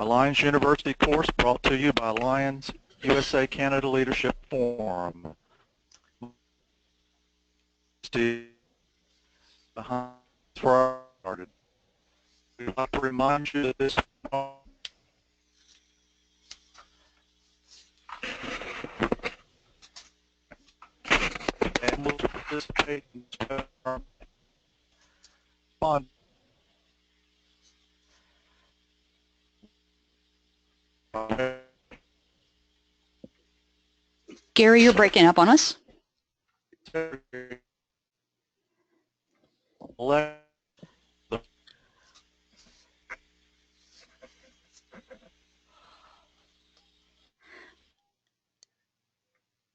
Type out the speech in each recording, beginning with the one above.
A Lyons University course brought to you by Lyons USA Canada Leadership Forum. Behind where I started. We'd like to remind you that this and will participate in this fun. Gary, you're breaking up on us.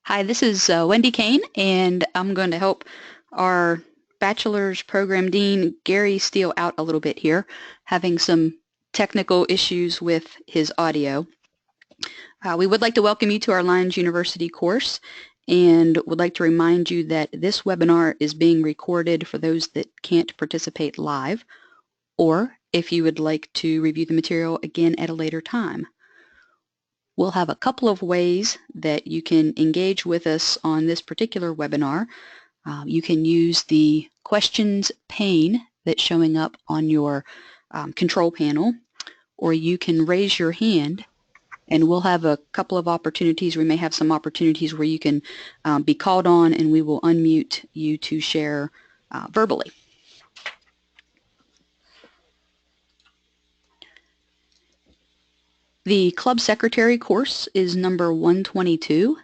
Hi, this is Wendy Kane, and I'm going to help our Bachelor's Program Dean, Gary, Steele out a little bit here, having some technical issues with his audio. We would like to welcome you to our Lyons University course, and would like to remind you that this webinar is being recorded for those that can't participate live, or if you would like to review the material again at a later time. We'll have a couple of ways that you can engage with us on this particular webinar. You can use the questions pane that's showing up on your control panel, or you can raise your hand, and we'll have a couple of opportunities. We may have some opportunities where you can be called on, and we will unmute you to share verbally. The Club Secretary course is number 122,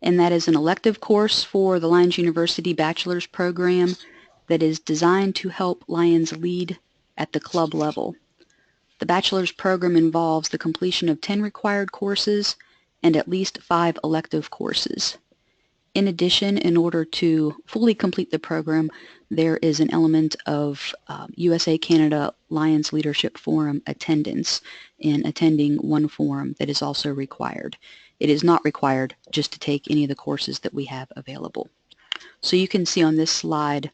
and that is an elective course for the Lyons University Bachelor's Program that is designed to help Lyons lead at the club level. The Bachelor's Program involves the completion of 10 required courses and at least 5 elective courses. In addition, in order to fully complete the program, there is an element of USA-Canada Lyons Leadership Forum attendance in attending one forum that is also required. It is not required just to take any of the courses that we have available. So you can see on this slide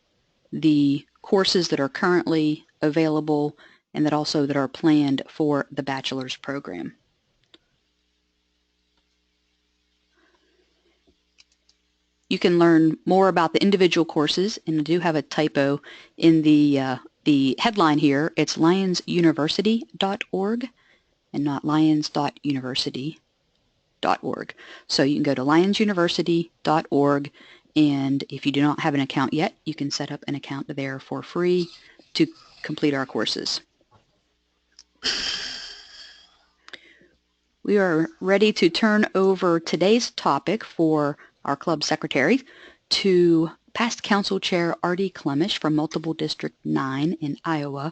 the courses that are currently available and that also that are planned for the Bachelor's Program. You can learn more about the individual courses, and I do have a typo in the headline here. It's lyonsuniversity.org and not lyons.university.org. So you can go to lyonsuniversity.org, and if you do not have an account yet, you can set up an account there for free to complete our courses. We are ready to turn over today's topic for our club secretary to past council chair Artie Clemish from Multiple District 9 in Iowa.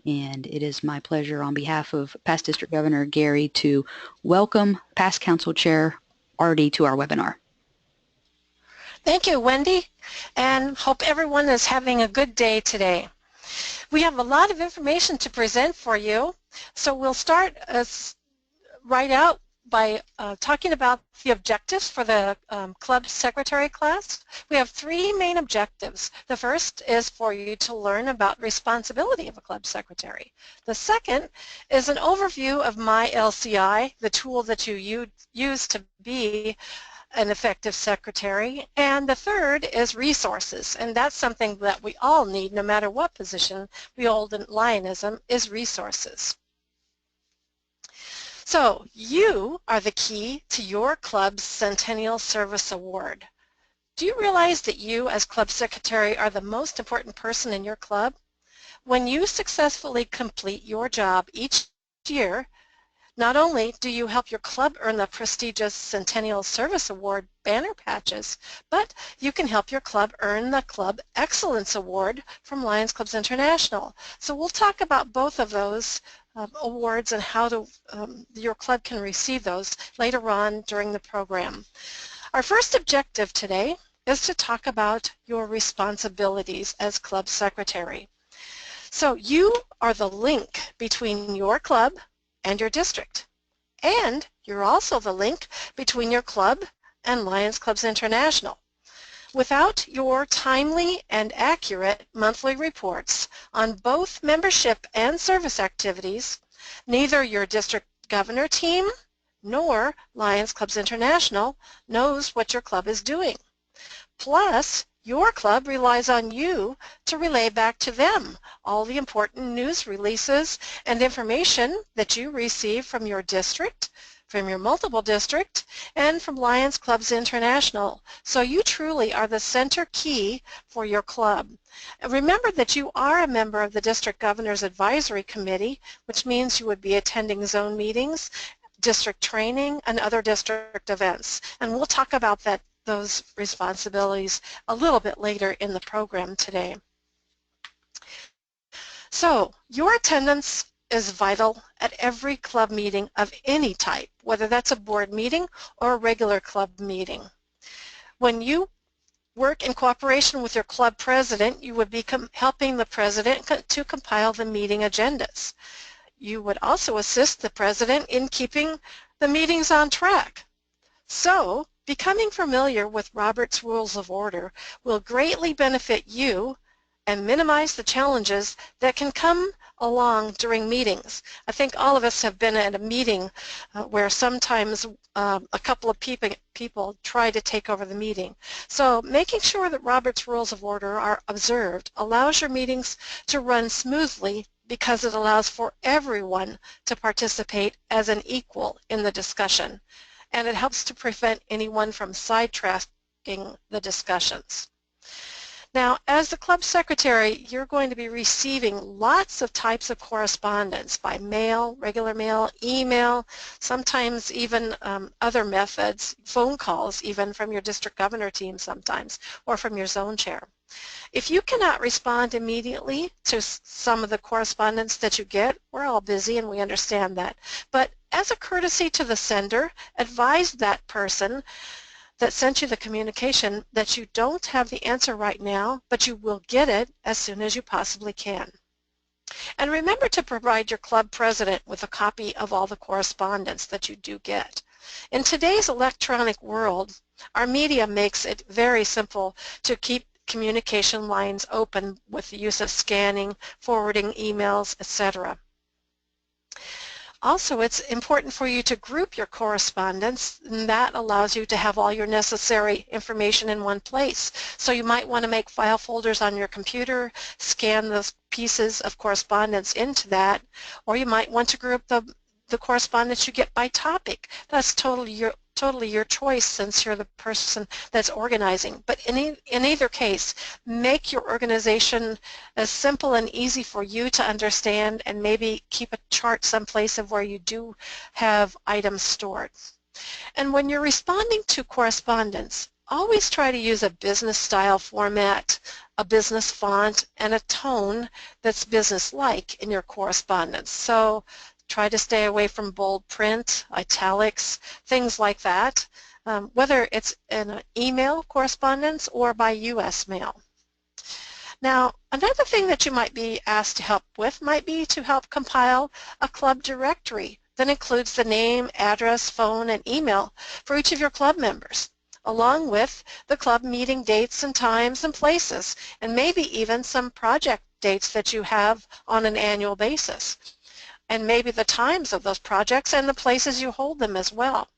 And it is my pleasure on behalf of past District Governor Gary to welcome past council chair Artie to our webinar. Thank you, Wendy, and hope everyone is having a good day today. We have a lot of information to present for you, so we'll start right out by talking about the objectives for the club secretary class. We have 3 main objectives. The first is for you to learn about responsibility of a club secretary. The second is an overview of My LCI, the tool that you use to be an effective secretary. And the third is resources, and that's something that we all need no matter what position we hold in Lionism, is resources. So you are the key to your club's Centennial Service Award. Do you realize that you as club secretary are the most important person in your club? When you successfully complete your job each year, not only do you help your club earn the prestigious Centennial Service Award banner patches, but you can help your club earn the Club Excellence Award from Lions Clubs International. So we'll talk about both of those awards and how your club can receive those later on during the program. Our first objective today is to talk about your responsibilities as club secretary. So you are the link between your club and your district, and you're also the link between your club and Lions Clubs International. Without your timely and accurate monthly reports on both membership and service activities, neither your district governor team nor Lions Clubs International knows what your club is doing. Plus, your club relies on you to relay back to them all the important news releases and information that you receive from your district, from your multiple district, and from Lions Clubs International. So you truly are the center key for your club. And remember that you are a member of the District Governor's Advisory Committee, which means you would be attending zone meetings, district training, and other district events. And we'll talk about those responsibilities a little bit later in the program today. So your attendance is vital at every club meeting of any type, whether that's a board meeting or a regular club meeting. When you work in cooperation with your club president, you would be helping the president to compile the meeting agendas. You would also assist the president in keeping the meetings on track. So, becoming familiar with Robert's Rules of Order will greatly benefit you and minimize the challenges that can come along during meetings. I think all of us have been at a meeting where sometimes a couple of people try to take over the meeting. So making sure that Robert's Rules of Order are observed allows your meetings to run smoothly because it allows for everyone to participate as an equal in the discussion. And it helps to prevent anyone from sidetracking the discussions. Now, as the club secretary, you're going to be receiving lots of types of correspondence by mail, regular mail, email, sometimes even other methods, phone calls even from your district governor team sometimes, or from your zone chair. If you cannot respond immediately to some of the correspondence that you get, we're all busy and we understand that. But as a courtesy to the sender, advise that person that sent you the communication that you don't have the answer right now, but you will get it as soon as you possibly can. And remember to provide your club president with a copy of all the correspondence that you do get. In today's electronic world, our media makes it very simple to keep communication lines open with the use of scanning, forwarding emails, etc. Also, it's important for you to group your correspondence, and that allows you to have all your necessary information in one place. So you might want to make file folders on your computer, scan those pieces of correspondence into that, or you might want to group the correspondence you get by topic. That's totally your choice since you're the person that's organizing. But in either case, make your organization as simple and easy for you to understand, and maybe keep a chart someplace of where you do have items stored. And when you're responding to correspondence, always try to use a business style format, a business font, and a tone that's business-like in your correspondence. So try to stay away from bold print, italics, things like that, whether it's in an email correspondence or by U.S. mail. Now, another thing that you might be asked to help with might be to help compile a club directory that includes the name, address, phone, and email for each of your club members, along with the club meeting dates and times and places, and maybe even some project dates that you have on an annual basis, and maybe the times of those projects and the places you hold them as well.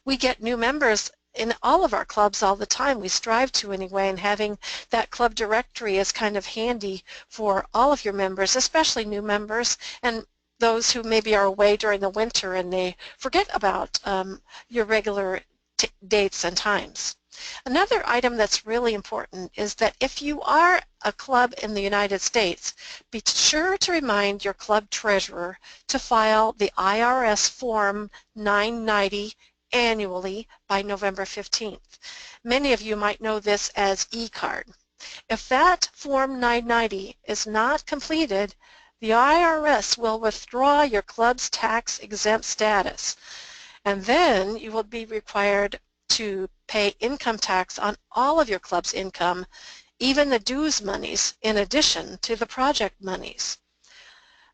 We get new members in all of our clubs all the time. We strive to anyway, and having that club directory is kind of handy for all of your members, especially new members and those who maybe are away during the winter and they forget about your regular dates and times. Another item that's really important is that if you are a club in the United States, be sure to remind your club treasurer to file the IRS Form 990 annually by November 15th. Many of you might know this as e-card. If that Form 990 is not completed, the IRS will withdraw your club's tax-exempt status, and then you will be required to pay income tax on all of your club's income, even the dues monies, in addition to the project monies.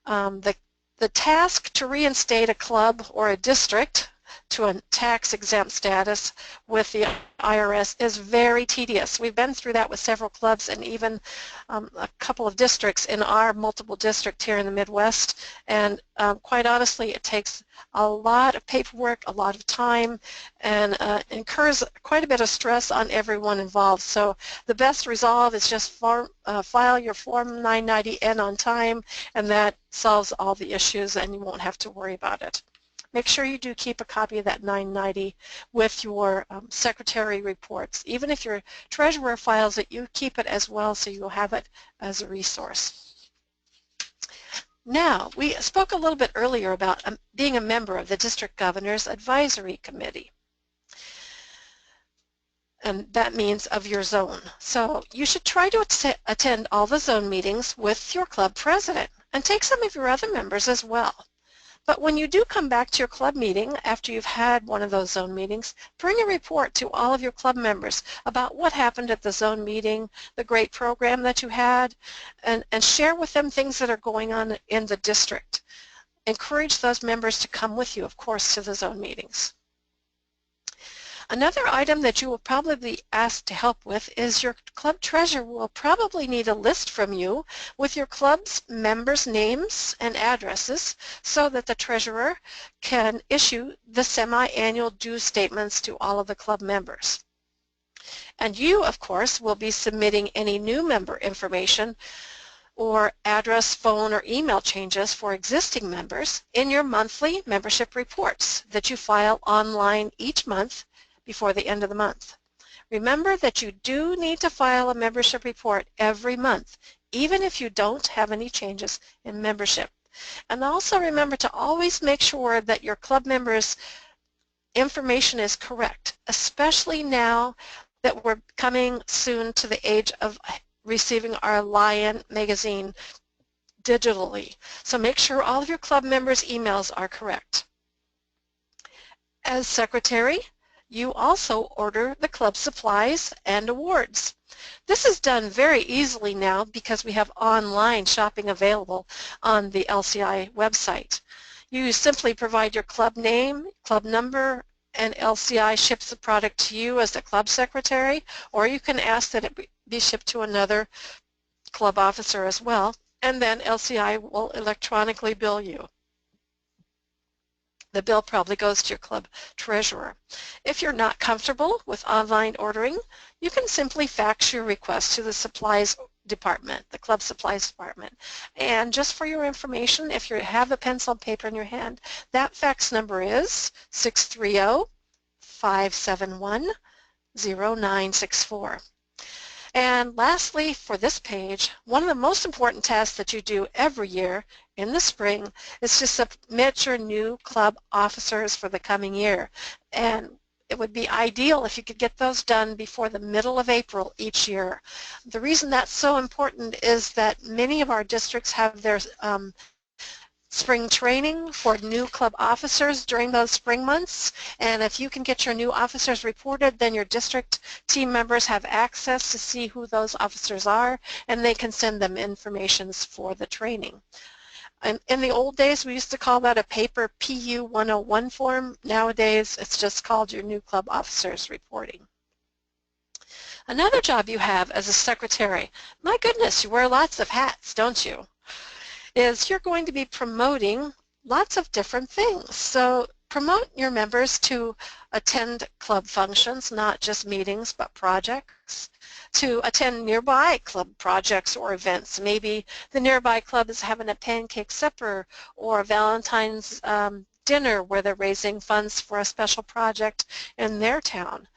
The task to reinstate a club or a district to a tax-exempt status with the IRS is very tedious. We've been through that with several clubs and even a couple of districts in our multiple district here in the Midwest, and quite honestly it takes a lot of paperwork, a lot of time, and incurs quite a bit of stress on everyone involved. So the best resolve is just file your Form 990N on time, and that solves all the issues and you won't have to worry about it. Make sure you do keep a copy of that 990 with your secretary reports. Even if your treasurer files it, you keep it as well so you'll have it as a resource. Now, we spoke a little bit earlier about being a member of the District Governor's Advisory Committee. And that means of your zone. So you should try to attend all the zone meetings with your club president and take some of your other members as well. But when you do come back to your club meeting after you've had one of those zone meetings, bring a report to all of your club members about what happened at the zone meeting, the great program that you had, and share with them things that are going on in the district. Encourage those members to come with you, of course, to the zone meetings. Another item that you will probably be asked to help with is your club treasurer will probably need a list from you with your club's members' names and addresses so that the treasurer can issue the semi-annual due statements to all of the club members. And you, of course, will be submitting any new member information or address, phone, or email changes for existing members in your monthly membership reports that you file online each month before the end of the month. Remember that you do need to file a membership report every month, even if you don't have any changes in membership. And also remember to always make sure that your club members' information is correct, especially now that we're coming soon to the age of receiving our Lyons magazine digitally. So make sure all of your club members' emails are correct. As secretary, you also order the club supplies and awards. This is done very easily now because we have online shopping available on the LCI website. You simply provide your club name, club number, and LCI ships the product to you as the club secretary, or you can ask that it be shipped to another club officer as well, and then LCI will electronically bill you. The bill probably goes to your club treasurer. If you're not comfortable with online ordering, you can simply fax your request to the supplies department, the club supplies department. And just for your information, if you have a pencil and paper in your hand, that fax number is 630-571-0964. And lastly, for this page, one of the most important tasks that you do every year in the spring is to submit your new club officers for the coming year. And it would be ideal if you could get those done before the middle of April each year. The reason that's so important is that many of our districts have their spring training for new club officers during those spring months, and if you can get your new officers reported, then your district team members have access to see who those officers are, and they can send them information for the training. And in the old days, we used to call that a paper PU 101 form. Nowadays, it's just called your new club officers reporting. Another job you have as a secretary, my goodness, you wear lots of hats, don't you? Is you're going to be promoting lots of different things. So promote your members to attend club functions, not just meetings, but projects, to attend nearby club projects or events. Maybe the nearby club is having a pancake supper or a Valentine's dinner where they're raising funds for a special project in their town.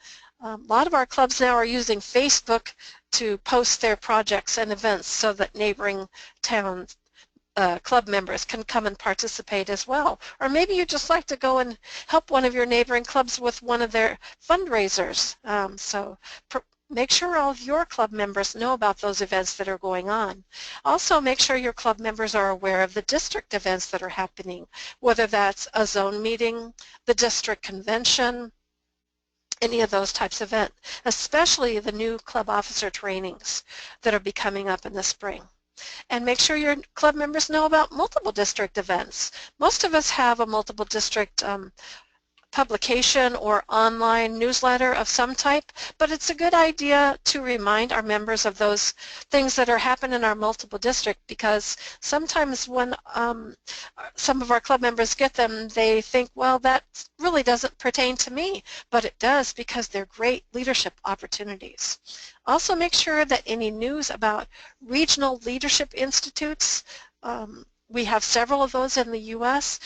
A lot of our clubs now are using Facebook to post their projects and events so that neighboring towns club members can come and participate as well. Or maybe you just like to go and help one of your neighboring clubs with one of their fundraisers. So make sure all of your club members know about those events that are going on. Also make sure your club members are aware of the district events that are happening, whether that's a zone meeting, the district convention, any of those types of events, especially the new club officer trainings that are coming up in the spring. And make sure your club members know about multiple district events. Most of us have a multiple district publication or online newsletter of some type, but it's a good idea to remind our members of those things that are happening in our multiple district, because sometimes when some of our club members get them, they think, well, that really doesn't pertain to me, but it does, because they're great leadership opportunities. Also, make sure that any news about regional leadership institutes, we have several of those in the U.S.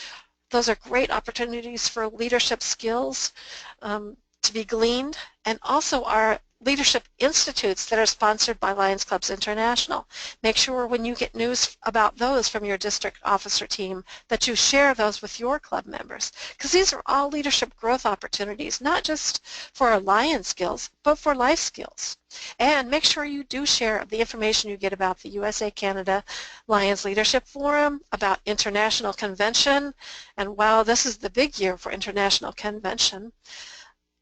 Those are great opportunities for leadership skills to be gleaned, and also our leadership institutes that are sponsored by Lions Clubs International. Make sure when you get news about those from your district officer team that you share those with your club members, because these are all leadership growth opportunities, not just for our Lions skills, but for life skills. And make sure you do share the information you get about the USA-Canada Lions Leadership Forum, about International Convention, and wow, this is the big year for International Convention.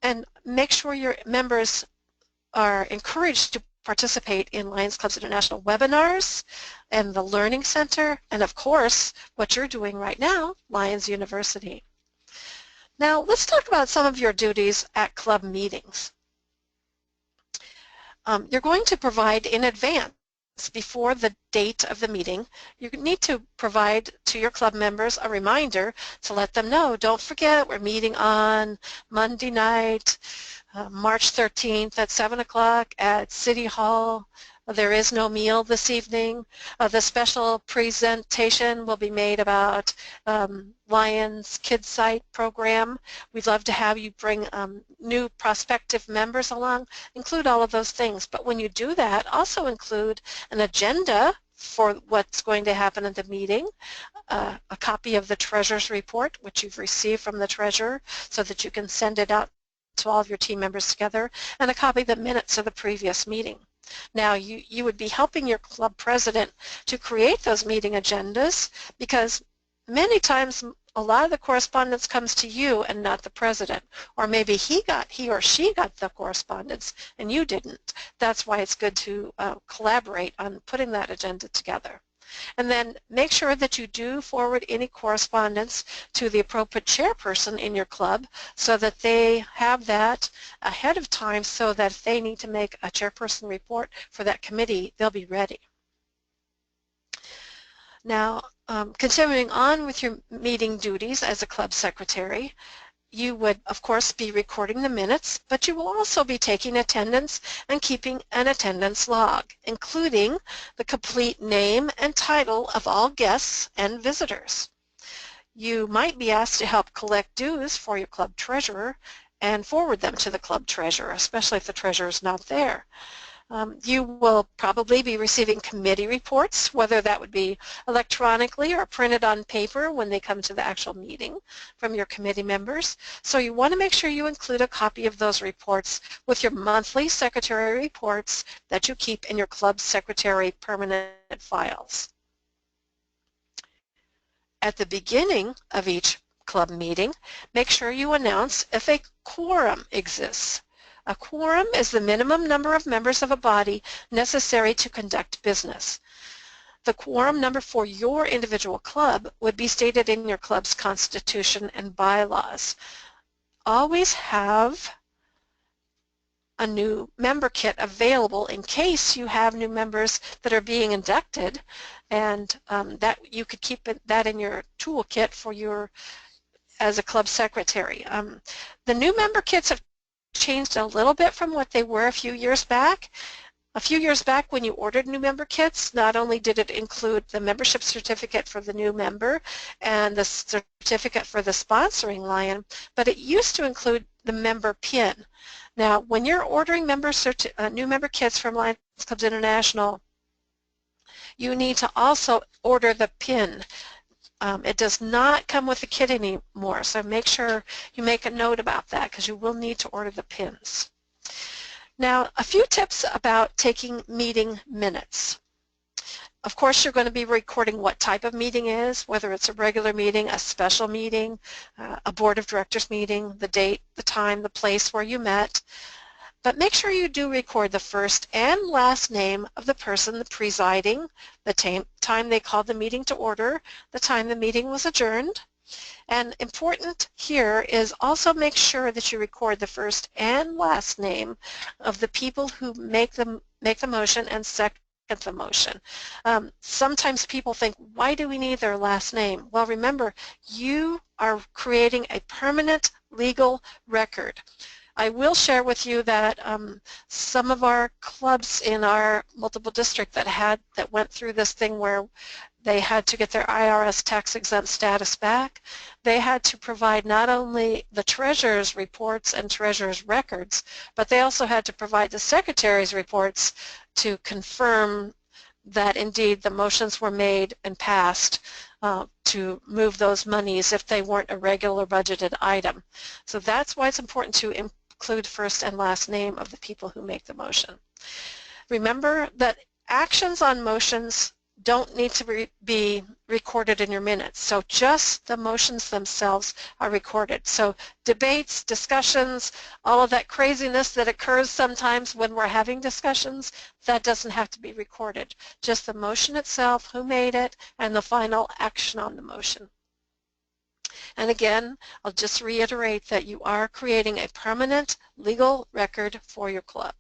And make sure your members are encouraged to participate in Lions Clubs International webinars and the Learning Center, and of course, what you're doing right now, Lyons University. Now, let's talk about some of your duties at club meetings. You're going to provide in advance, before the date of the meeting, you need to provide to your club members a reminder to let them know, don't forget, we're meeting on Monday night, March 13th at 7 o'clock at City Hall. There is no meal this evening. The special presentation will be made about Lions Kids Site program. We'd love to have you bring new prospective members along. Include all of those things. But when you do that, also include an agenda for what's going to happen at the meeting, a copy of the treasurer's report, which you've received from the treasurer, so that you can send it out to all of your team members together, and a copy of the minutes of the previous meeting. Now, you would be helping your club president to create those meeting agendas, because many times a lot of the correspondence comes to you and not the president, or maybe he or she got the correspondence and you didn't. That's why it's good to collaborate on putting that agenda together. And then make sure that you do forward any correspondence to the appropriate chairperson in your club, so that they have that ahead of time, so that if they need to make a chairperson report for that committee, they'll be ready. Now, continuing on with your meeting duties as a club secretary, you would, of course, be recording the minutes, but you will also be taking attendance and keeping an attendance log, including the complete name and title of all guests and visitors. You might be asked to help collect dues for your club treasurer and forward them to the club treasurer, especially if the treasurer is not there. You will probably be receiving committee reports, whether that would be electronically or printed on paper when they come to the actual meeting from your committee members. So you want to make sure you include a copy of those reports with your monthly secretary reports that you keep in your club secretary permanent files. At the beginning of each club meeting, make sure you announce if a quorum exists. A quorum is the minimum number of members of a body necessary to conduct business. The quorum number for your individual club would be stated in your club's constitution and bylaws. Always have a new member kit available in case you have new members that are being inducted, and that you could keep that in your toolkit for your as a club secretary. The new member kits have changed a little bit from what they were a few years back. A few years back, when you ordered new member kits, not only did it include the membership certificate for the new member and the certificate for the sponsoring Lion, but it used to include the member pin. Now, when you're ordering new member kits from Lions Clubs International, you need to also order the pin. It does not come with the kit anymore, so make sure you make a note about that, because you will need to order the pins. Now, a few tips about taking meeting minutes. Of course, you're going to be recording what type of meeting is, whether it's a regular meeting, a special meeting, a board of directors meeting, the date, the time, the place where you met. But make sure you do record the first and last name of the person presiding, the time they called the meeting to order, the time the meeting was adjourned, And important here is also make sure that you record the first and last name of the people who make the motion and second the motion. Sometimes people think, why do we need their last name? Well, remember, you are creating a permanent legal record. I will share with you that some of our clubs in our multiple district that went through this thing where they had to get their IRS tax exempt status back, they had to provide not only the treasurer's reports and treasurer's records, but they also had to provide the secretary's reports to confirm that indeed the motions were made and passed to move those monies if they weren't a regular budgeted item. So that's why it's important to include first and last name of the people who make the motion. Remember that actions on motions don't need to be recorded in your minutes. So just the motions themselves are recorded. So debates, discussions, all of that craziness that occurs sometimes when we're having discussions, that doesn't have to be recorded. Just the motion itself, who made it, and the final action on the motion. And again, I'll just reiterate that you are creating a permanent legal record for your club.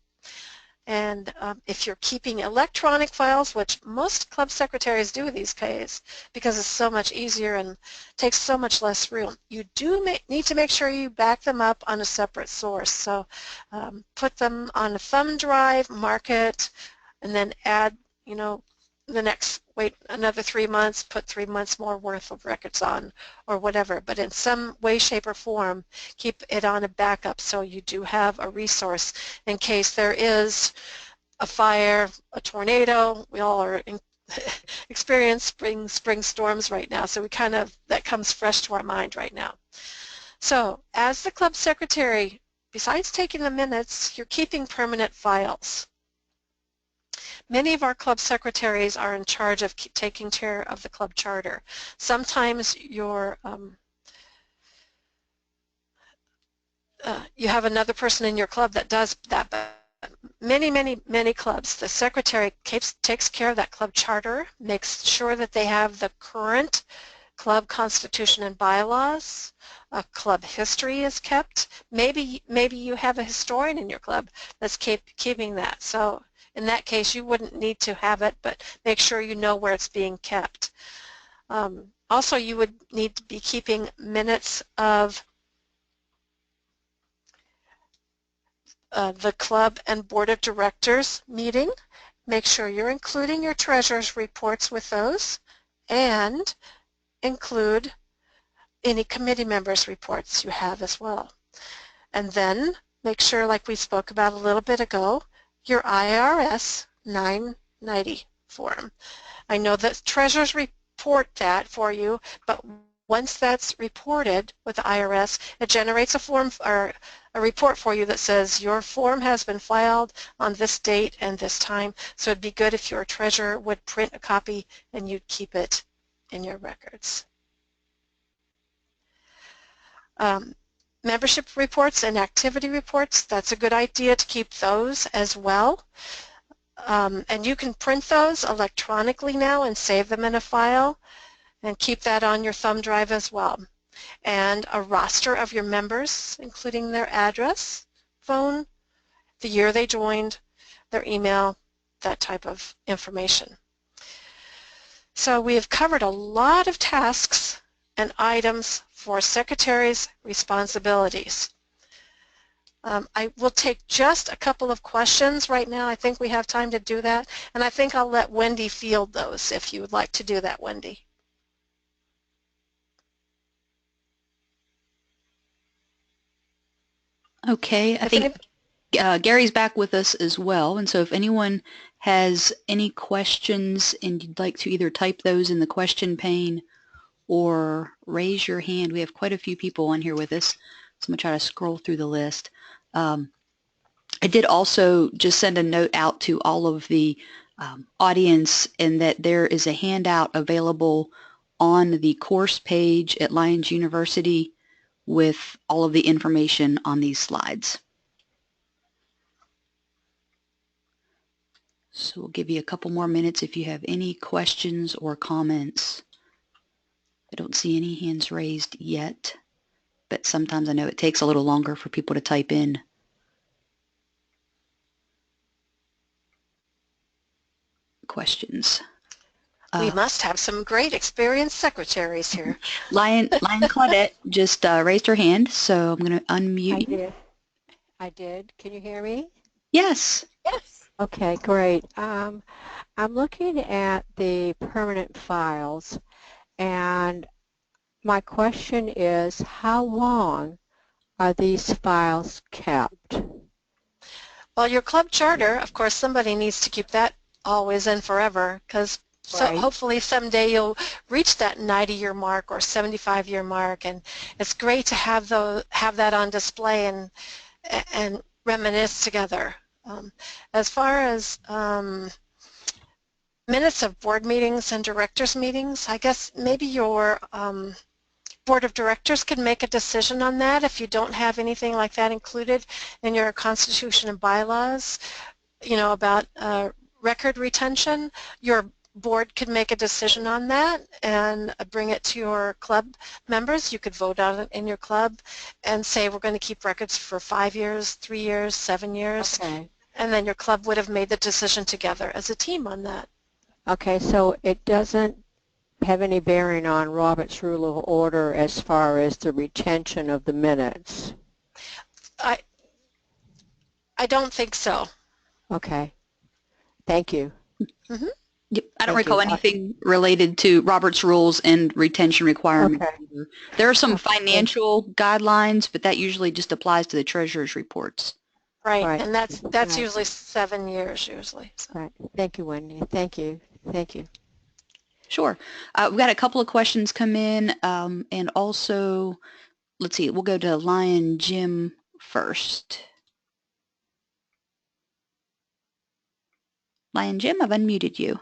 And if you're keeping electronic files, which most club secretaries do these days because it's so much easier and takes so much less room, you do need to make sure you back them up on a separate source. So put them on a thumb drive, mark it, and then add, you know, wait another 3 months, put 3 months more worth of records on or whatever. But in some way, shape, or form, keep it on a backup so you do have a resource in case there is a fire, a tornado. We all are experiencing spring storms right now, so that comes fresh to our mind right now. So as the club secretary, besides taking the minutes, you're keeping permanent files. Many of our club secretaries are in charge of taking care of the club charter. Sometimes you have another person in your club that does that, but many clubs, the secretary takes care of that club charter, makes sure that they have the current club constitution and bylaws. A club history is kept. Maybe you have a historian in your club that's keeping that. So in that case, you wouldn't need to have it, but make sure you know where it's being kept. Also, you would need to be keeping minutes of the club and board of directors meeting. Make sure you're including your treasurer's reports with those, and include any committee members' reports you have as well. And then make sure, like we spoke about a little bit ago, your IRS 990 form. I know that treasurers report that for you, but once that's reported with the IRS, it generates a form or a report for you that says your form has been filed on this date and this time. So it'd be good if your treasurer would print a copy and you'd keep it in your records. Membership reports and activity reports, that's a good idea to keep those as well. And you can print those electronically now and save them in a file and keep that on your thumb drive as well. And a roster of your members, including their address, phone, the year they joined, their email, that type of information. So we have covered a lot of tasks and items for secretaries' responsibilities. I will take just a couple of questions right now. I think we have time to do that, and I think I'll let Wendy field those if you would like to do that, Wendy. Okay, I think Gary's back with us as well, and so if anyone has any questions and you'd like to either type those in the question pane or raise your hand. We have quite a few people on here with us, so I'm going to try to scroll through the list. I did also just send a note out to all of the audience in that there is a handout available on the course page at Lyons University with all of the information on these slides. So we'll give you a couple more minutes if you have any questions or comments I don't see any hands raised yet, but sometimes I know it takes a little longer for people to type in. Questions. We must have some great experienced secretaries here. Lion Claudette just raised her hand, so I'm going to unmute you. I did. Can you hear me? Yes. Yes. Okay, great. I'm looking at the permanent files, and my question is, how long are these files kept? Well, your club charter, of course, somebody needs to keep that always and forever, because Right. hopefully someday you'll reach that 90-year mark or 75-year mark, and it's great to have that on display and reminisce together. As far as minutes of board meetings and directors meetings, I guess maybe your board of directors can make a decision on that if you don't have anything like that included in your constitution and bylaws, you know, about record retention. Your board could make a decision on that and bring it to your club members. You could vote on it in your club and say we're going to keep records for 5 years, 3 years, 7 years, Okay. and then your club would have made the decision together as a team on that. Okay, so it doesn't have any bearing on Robert's Rule of Order as far as the retention of the minutes? I don't think so. Okay. Thank you. Mm-hmm. Yep. I don't Thank recall you. anything related to Robert's rules and retention requirements. Okay. There are some Okay. financial guidelines, but that usually just applies to the treasurer's reports. Right, Right. and that's Right. usually 7 years usually. So. Right. Thank you, Wendy. Thank you. Thank you. Sure. We've got a couple of questions come in, and also, let's see, we'll go to Lion Jim first. Lion Jim, I've unmuted you.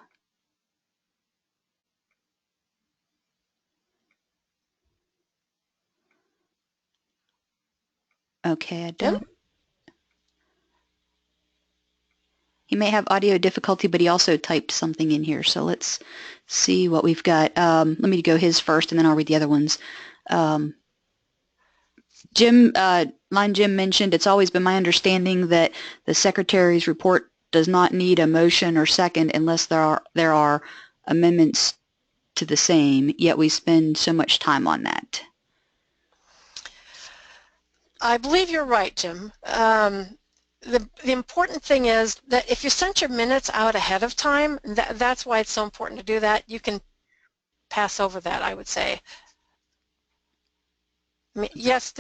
Okay, I don't. He may have audio difficulty, but he also typed something in here. So let's see what we've got. Let me go his first, and then I'll read the other ones. Line Jim mentioned, it's always been my understanding that the Secretary's report does not need a motion or second unless there are amendments to the same, yet we spend so much time on that. I believe you're right, Jim. The important thing is that if you sent your minutes out ahead of time, that's why it's so important to do that. You can pass over that, I would say. I mean, yes,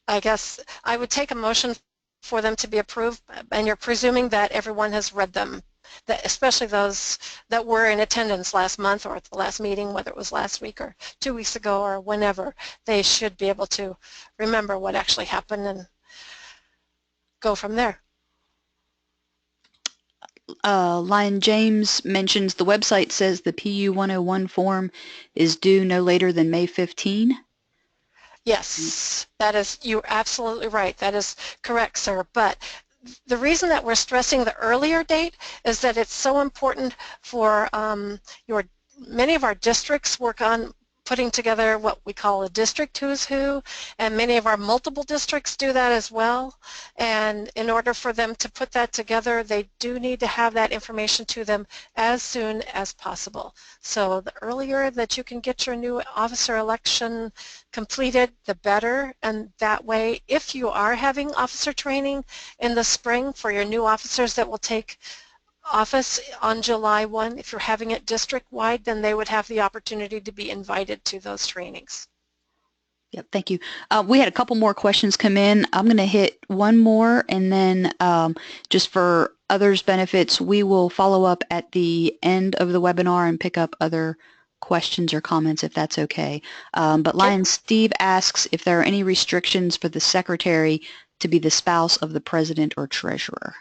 I guess I would take a motion for them to be approved, and you're presuming that everyone has read them, that especially those that were in attendance last month or at the last meeting, whether it was last week or 2 weeks ago or whenever. They should be able to remember what actually happened and go from there. Lion James mentions the website says the PU 101 form is due no later than May 15. Yes, that is, you're absolutely right. That is correct, sir. But the reason that we're stressing the earlier date is that it's so important for many of our districts work on putting together what we call a district who's who, and many of our multiple districts do that as well. And in order for them to put that together, they do need to have that information to them as soon as possible. So the earlier that you can get your new officer election completed, the better. And that way, if you are having officer training in the spring for your new officers that will take office on July 1, if you're having it district-wide, then they would have the opportunity to be invited to those trainings. Yep, thank you. We had a couple more questions come in. I'm going to hit one more, and then just for others' benefits, we will follow up at the end of the webinar and pick up other questions or comments if that's okay. But Lion Steve asks if there are any restrictions for the secretary to be the spouse of the president or treasurer.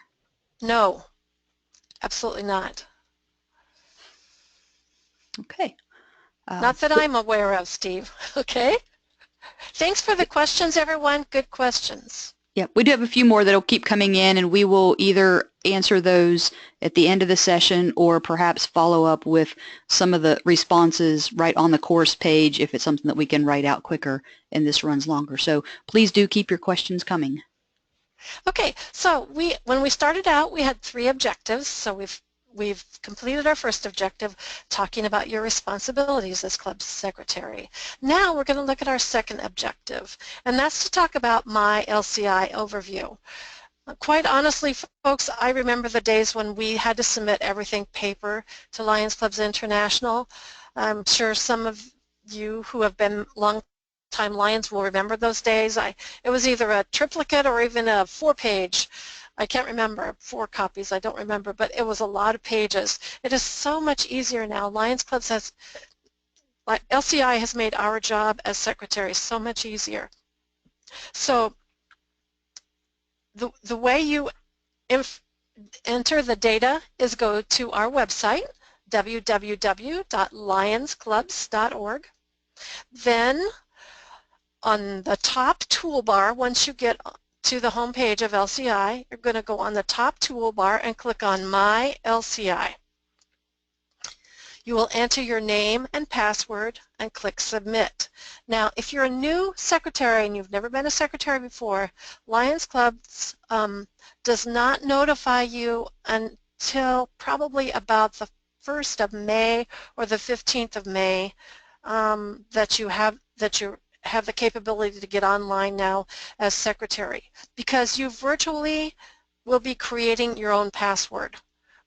No. Absolutely not. Okay. Not that I'm aware of, Steve. Okay. Thanks for the questions, everyone. Good questions. Yeah, we do have a few more that'll keep coming in, and we will either answer those at the end of the session or perhaps follow up with some of the responses right on the course page if it's something that we can write out quicker and this runs longer. So please do keep your questions coming. Okay, so when we started out, we had 3 objectives. So we've completed our first objective, talking about your responsibilities as club secretary. Now we're going to look at our second objective, and that's to talk about my LCI overview. Quite honestly, folks, I remember the days when we had to submit everything paper to Lions Clubs International. I'm sure some of you who have been long-time Lions will remember those days. It was either a triplicate or even a 4-page. I can't remember, 4 copies, I don't remember, but it was a lot of pages. It is so much easier now. Lions Clubs LCI has made our job as secretaries so much easier. So the way you enter the data is go to our website, www.lionsclubs.org. Then on the top toolbar, once you get to the home page of LCI, you're going to go on the top toolbar and click on My LCI. You will enter your name and password and click Submit. Now, if you're a new secretary and you've never been a secretary before, Lions Clubs does not notify you until probably about the 1st of May or the 15th of May that you have the capability to get online now as secretary, because you virtually will be creating your own password.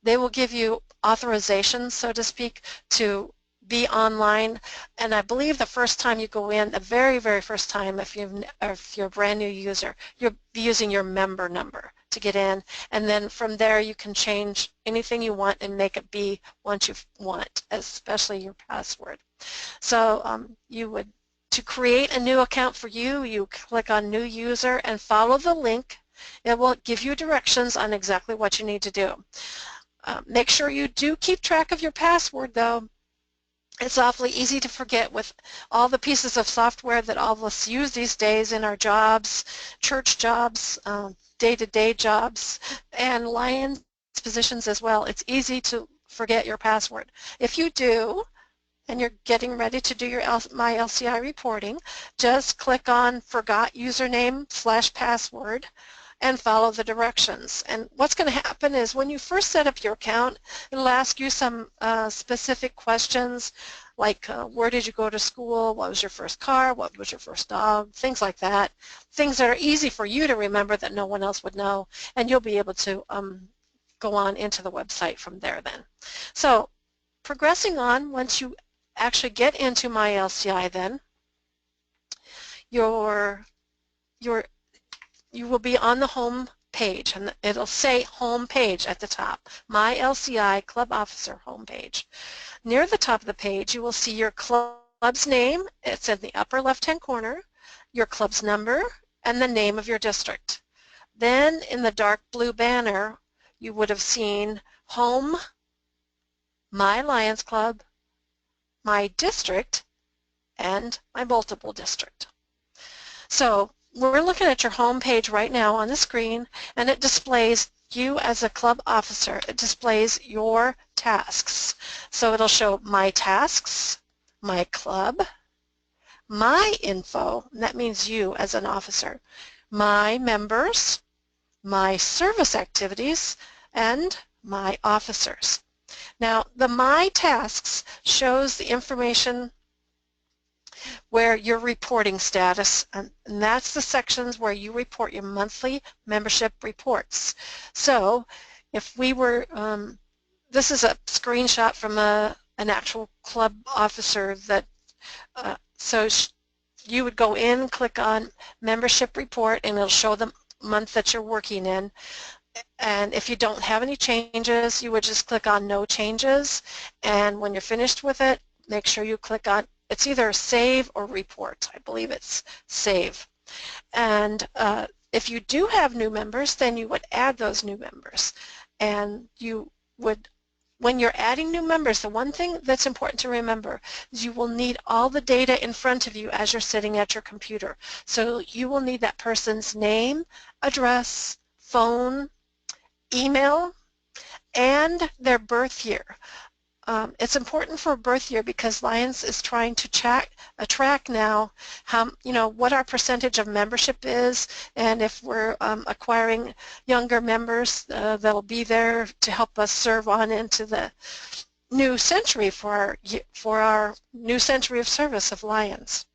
They will give you authorization, so to speak, to be online, and I believe the first time you go in, the very, very first time, if you're a brand new user, you'll be using your member number to get in, and then from there you can change anything you want and make it be what you want, especially your password. So to create a new account for you, you click on New User and follow the link. It will give you directions on exactly what you need to do. Make sure you do keep track of your password, though. It's awfully easy to forget with all the pieces of software that all of us use these days in our jobs, church jobs, day-to-day jobs, and Lions positions as well. It's easy to forget your password. If you do, and you're getting ready to do your My LCI reporting, just click on Forgot Username/Password and follow the directions. And what's going to happen is when you first set up your account, it'll ask you some specific questions like where did you go to school, what was your first car, what was your first dog, things like that. Things that are easy for you to remember that no one else would know, and you'll be able to go on into the website from there then. So progressing on, once you actually get into My LCI, then you will be on the home page, and it'll say home page at the top, My LCI Club Officer home page. Near the top of the page you will see your club's name. It's in the upper left-hand corner, your club's number, and the name of your district. Then in the dark blue banner you would have seen Home, My Lions Club, My District, and My Multiple District. So we're looking at your home page right now on the screen, and it displays you as a club officer. It displays your tasks. So it'll show My Tasks, My Club, My Info, and that means you as an officer, My Members, My Service Activities, and My Officers. Now, the My Tasks shows the information where your reporting status, and that's the sections where you report your monthly membership reports. So if we were, this is a screenshot from an actual club officer that, so you would go in, click on membership report, and it'll show the month that you're working in. And if you don't have any changes, you would just click on No Changes, and when you're finished with it, make sure you click on, it's either Save or Report. I believe it's Save. And if you do have new members, then you would add those new members, and you would when you're adding new members, the one thing that's important to remember is you will need all the data in front of you as you're sitting at your computer. So you will need that person's name, address, phone, email, and their birth year. It's important for birth year because Lyons is trying to track now how, what our percentage of membership is, and if we're acquiring younger members that'll be there to help us serve on into the new century for our new century of service of Lyons.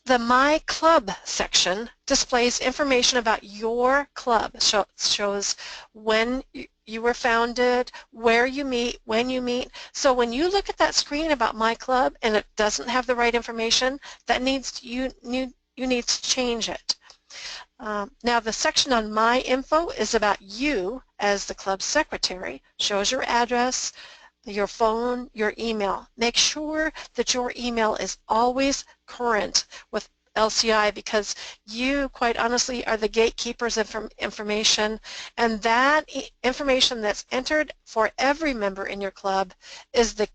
The My Club section displays information about your club. Shows when you were founded, where you meet, when you meet. So when you look at that screen about My Club and it doesn't have the right information, that you need to change it. Now the section on My Info is about you as the club secretary. Shows your address, your phone, your email. Make sure that your email is always current with LCI because you, quite honestly, are the gatekeepers of information, and that information that's entered for every member in your club is the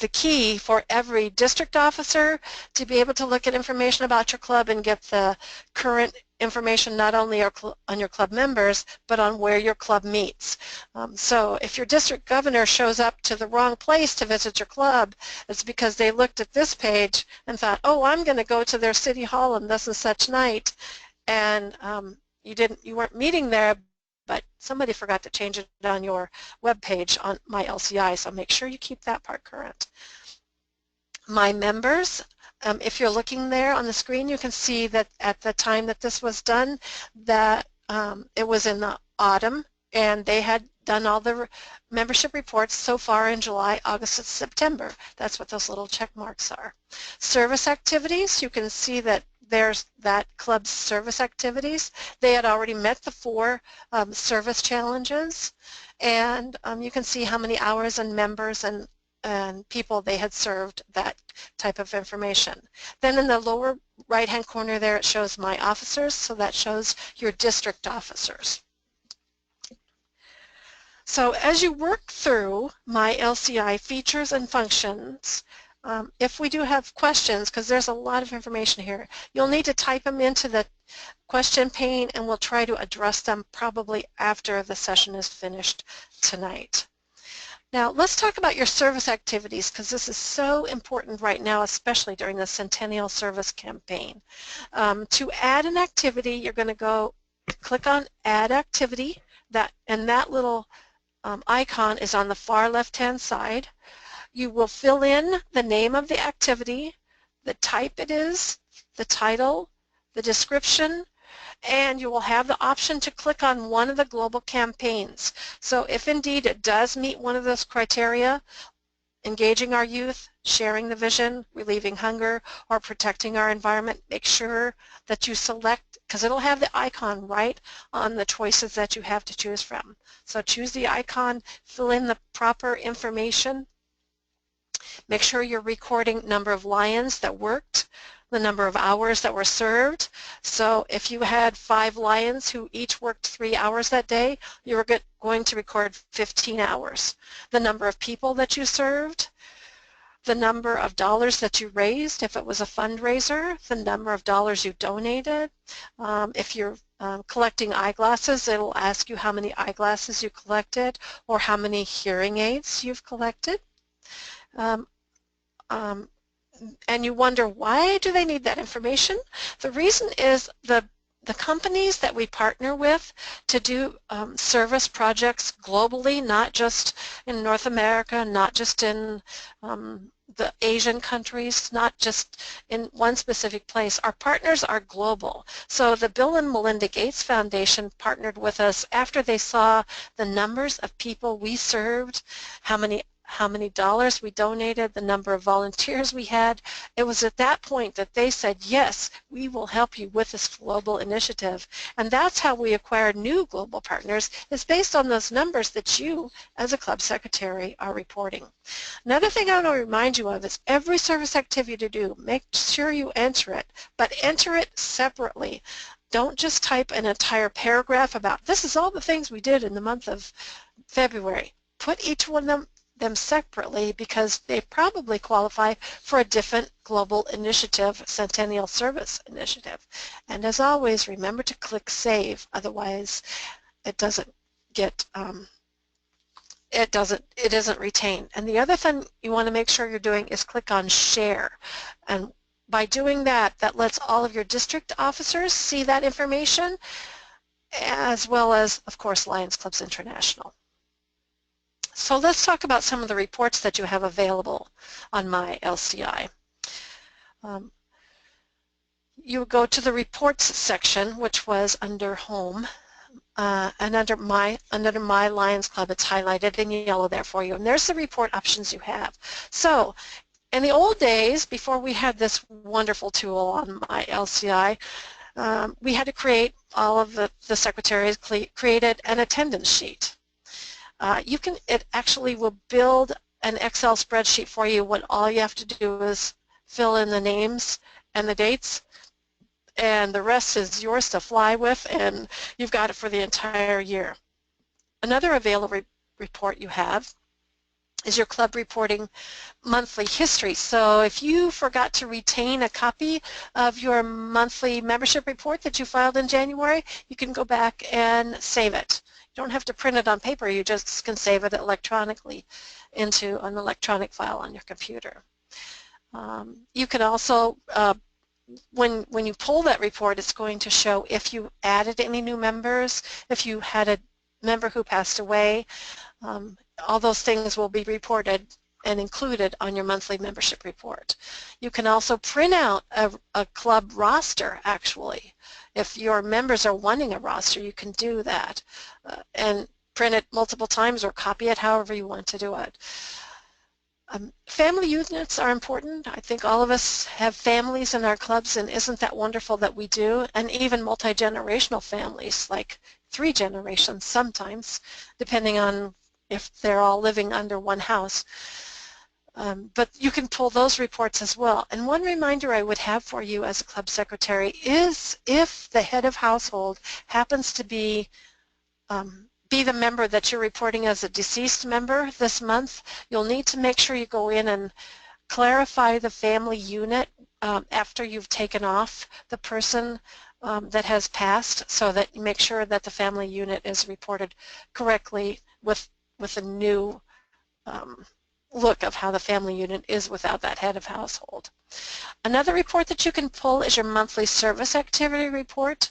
key for every district officer to be able to look at information about your club and get the current information not only on your club members but on where your club meets. So if your district governor shows up to the wrong place to visit your club, it's because they looked at this page and thought, oh, I'm going to go to their city hall on this and such night, and you weren't meeting there, but somebody forgot to change it on your web page on My LCI, so make sure you keep that part current. My members, if you're looking there on the screen, you can see that at the time that this was done, that it was in the autumn, and they had done all the membership reports so far in July, August, and September. That's what those little check marks are. Service activities, you can see that there's that club's service activities. They had already met the 4 service challenges, and you can see how many hours and members and people they had served, that type of information. Then in the lower right-hand corner there it shows My Officers, so that shows your district officers. So as you work through My LCI features and functions, if we do have questions, because there's a lot of information here, you'll need to type them into the question pane and we'll try to address them probably after the session is finished tonight. Now let's talk about your service activities because this is so important right now, especially during the Centennial Service Campaign. To add an activity, you're going to go click on Add Activity, and that little icon is on the far left-hand side. You will fill in the name of the activity, the type it is, the title, the description, and you will have the option to click on one of the global campaigns. So if indeed it does meet one of those criteria, engaging our youth, sharing the vision, relieving hunger, or protecting our environment, make sure that you select, because it'll have the icon right on the choices that you have to choose from. So choose the icon, fill in the proper information. Make sure you're recording number of Lyons that worked, the number of hours that were served. So if you had 5 Lyons who each worked 3 hours that day, you were going to record 15 hours. The number of people that you served, the number of dollars that you raised if it was a fundraiser, the number of dollars you donated. If you're collecting eyeglasses, it'll ask you how many eyeglasses you collected or how many hearing aids you've collected. And you wonder, why do they need that information? The reason is the companies that we partner with to do service projects globally, not just in North America, not just in the Asian countries, not just in one specific place. Our partners are global. So the Bill and Melinda Gates Foundation partnered with us after they saw the numbers of people we served, how many dollars we donated, the number of volunteers we had. It was at that point that they said, yes, we will help you with this global initiative. And that's how we acquired new global partners, is based on those numbers that you, as a club secretary, are reporting. Another thing I want to remind you of is every service activity to do, make sure you enter it, but enter it separately. Don't just type an entire paragraph about, this is all the things we did in the month of February. Put each one of them separately because they probably qualify for a different global initiative, Centennial Service Initiative. And as always, remember to click Save, otherwise it doesn't get it isn't retained. And the other thing you want to make sure you're doing is click on Share. And by doing that, that lets all of your district officers see that information, as well as, of course, Lions Clubs International. So let's talk about some of the reports that you have available on My LCI. You go to the Reports section, which was under Home, and under my Lions Club, it's highlighted in yellow there for you. And there's the report options you have. So in the old days, before we had this wonderful tool on My LCI, we had to create, all of the secretaries created an attendance sheet. It actually will build an Excel spreadsheet for you when all you have to do is fill in the names and the dates, and the rest is yours to fly with, and you've got it for the entire year. Another available report you have is your club reporting monthly history. So if you forgot to retain a copy of your monthly membership report that you filed in January, you can go back and save it. You don't have to print it on paper, you just can save it electronically into an electronic file on your computer. You can also, when you pull that report, it's going to show if you added any new members, if you had a member who passed away. All those things will be reported and included on your monthly membership report. You can also print out a club roster, actually. If your members are wanting a roster, you can do that and print it multiple times or copy it however you want to do it. Family units are important. I think all of us have families in our clubs, and isn't that wonderful that we do? And even multi-generational families, like 3 generations sometimes, depending on if they're all living under one house. But you can pull those reports as well. And one reminder I would have for you as a club secretary is if the head of household happens to be the member that you're reporting as a deceased member this month, you'll need to make sure you go in and clarify the family unit after you've taken off the person that has passed, so that you make sure that the family unit is reported correctly with a new look of how the family unit is without that head of household. Another report that you can pull is your monthly service activity report.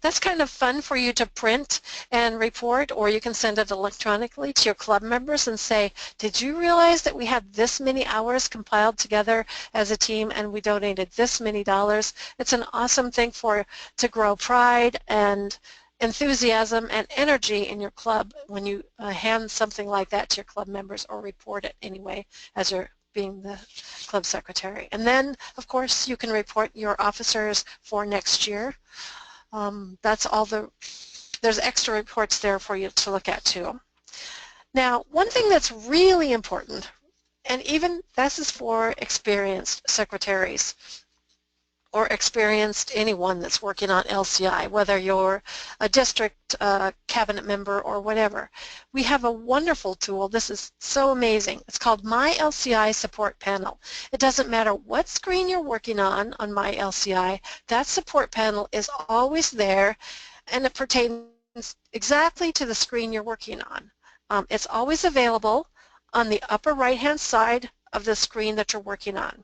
That's kind of fun for you to print and report, or you can send it electronically to your club members and say, did you realize that we had this many hours compiled together as a team and we donated this many dollars? It's an awesome thing to grow pride and enthusiasm and energy in your club when you hand something like that to your club members, or report it anyway as you're being the club secretary. And then, of course, you can report your officers for next year. That's all there's extra reports there for you to look at too. Now, one thing that's really important, and even this is for experienced secretaries or experienced anyone that's working on LCI, whether you're a district cabinet member or whatever. We have a wonderful tool. This is so amazing. It's called My LCI Support Panel. It doesn't matter what screen you're working on My LCI, that support panel is always there, and it pertains exactly to the screen you're working on. It's always available on the upper right-hand side of the screen that you're working on.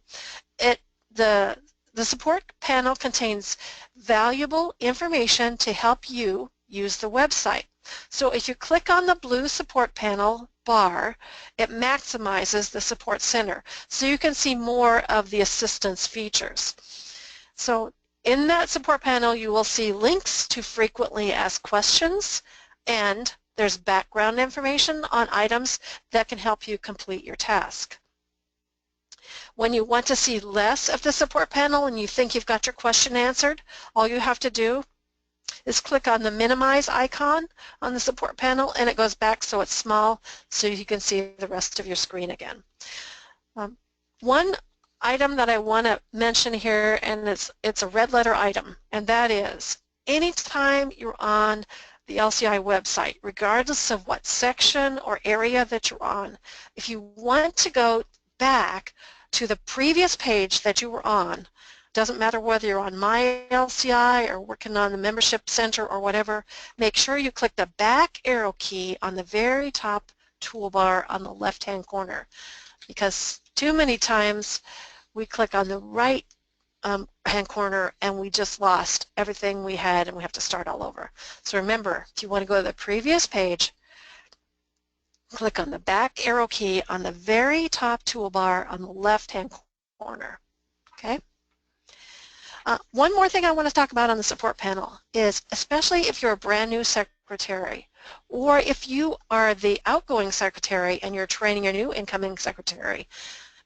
The support panel contains valuable information to help you use the website. So if you click on the blue support panel bar, it maximizes the support center, so you can see more of the assistance features. So in that support panel, you will see links to frequently asked questions, and there's background information on items that can help you complete your task. When you want to see less of the support panel and you think you've got your question answered, all you have to do is click on the minimize icon on the support panel, and it goes back so it's small so you can see the rest of your screen again. One item that I want to mention here, and it's a red letter item, and that is anytime you're on the LCI website, regardless of what section or area that you're on. If you want to go back to the previous page that you were on, doesn't matter whether you're on My LCI or working on the Membership Center or whatever, make sure you click the back arrow key on the very top toolbar on the left-hand corner, because too many times we click on the right hand corner and we just lost everything we had and we have to start all over. So remember, if you want to go to the previous page, click on the back arrow key on the very top toolbar on the left-hand corner. Okay? One more thing I want to talk about on the support panel is, especially if you're a brand new secretary, or if you are the outgoing secretary and you're training your new incoming secretary,